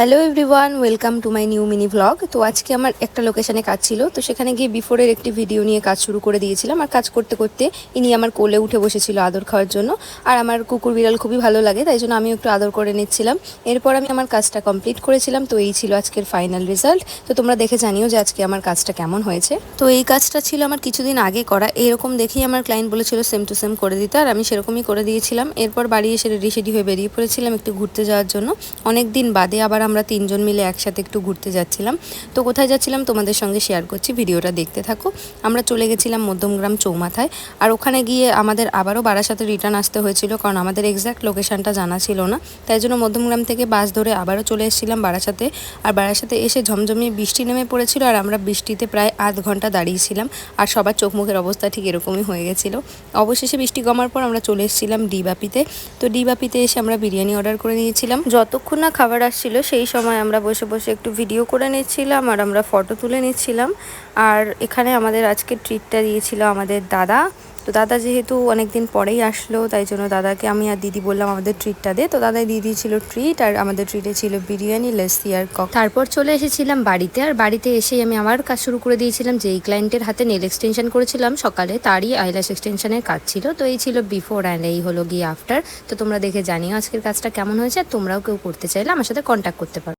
Hello everyone, welcome to my new mini vlog. তো আজকে আমার একটা লোকেশনে কাজ ছিল, তো সেখানে গিয়ে বিফোরের একটি ভিডিও নিয়ে কাজ শুরু করে দিয়েছিলাম। আর কাজ করতে করতে ইনি আমার কোলে উঠে বসেছিল আদর খাওয়ার জন্য। আর আমার কুকুর বিড়াল খুবই ভালো লাগে, তাই জন্য আমিও একটু আদর করে নিচ্ছিলাম। এরপর আমি আমার কাজটা কমপ্লিট করেছিলাম। তো এই ছিল আজকের ফাইনাল রেজাল্ট। তো তোমরা দেখে জানিও যে আজকে আমার কাজটা কেমন হয়েছে। তো এই কাজটা ছিল আমার কিছুদিন আগে করা, এরকম দেখেই আমার ক্লায়েন্ট বলেছিল সেম টু সেম করে দিতে, আর আমি সেরকমই করে দিয়েছিলাম। এরপর বাড়ি এসে রেডি সেডি হয়ে বেরিয়ে পড়েছিলাম একটু ঘুরতে যাওয়ার জন্য। অনেক দিন বাদে আবার আমরা তিনজন মিলে একসাথে একটু ঘুরতে যাচ্ছিলাম। তো কোথায় যাচ্ছিলাম তোমাদের সঙ্গে শেয়ার করছি, ভিডিওটা দেখতে থাকো। আমরা চলে গেছিলাম মধ্যমগ্রাম চৌমাথায়। আর ওখানে গিয়ে আমাদের আবারও বারাসাতে রিটার্ন আসতে হয়েছিল, কারণ আমাদের এক্স্যাক্ট লোকেশনটা জানা ছিল না। তাই জন্য মধ্যমগ্রাম থেকে বাস ধরে আবারও চলে এসেছিলাম বারাসাতে। আর বারাসাতে এসে ঝমঝমিয়ে বৃষ্টি নেমে পড়েছিল, আর আমরা বৃষ্টিতে প্রায় আধ ঘন্টা দাঁড়িয়েছিলাম। আর সবার চোখ মুখের অবস্থা ঠিক এরকমই হয়ে গেছিলো। অবশেষে বৃষ্টি কমার পর আমরা চলে এসেছিলাম ডিবাপিতে। তো ডিবাপিতে এসে আমরা বিরিয়ানি অর্ডার করে নিয়েছিলাম। যতক্ষণ না খাবার আসছিল সেই সময় আমরা বসে বসে একটু ভিডিও করে নিচ্ছিলাম, আর আমরা ফটো তুলে নিচ্ছিলাম। আর এখানে আমাদের আজকে ট্রিটটা দিয়েছিল আমাদের দাদা। তো দাদা যেহেতু অনেকদিন পরেই আসলো, তাই জন্য দাদাকে আমি আর দিদি বললাম আমাদের ট্রিটটা দে। তো দাদাই দিয়ে দিয়েছিল ট্রিট, আর আমাদের ট্রিটে ছিল বিরিয়ানি, লস্যি আর কক। তারপর চলে এসেছিলাম বাড়িতে। আর বাড়িতে এসেই আমি আমার কাজ শুরু করে দিয়েছিলাম। যেই ক্লায়েন্টের হাতে নেল এক্সটেনশন করেছিলাম সকালে, তারই আইল্যাশ এক্সটেনশনের কাজ ছিল। তো এই ছিল বিফোর অ্যান্ড এই হলো গিয়ে আফটার। তো তোমরা দেখে জানিও আজকের কাজটা কেমন হয়েছে। আর তোমরাও কেউ করতে চাইলে আমার সাথে কন্ট্যাক্ট করতে পারো।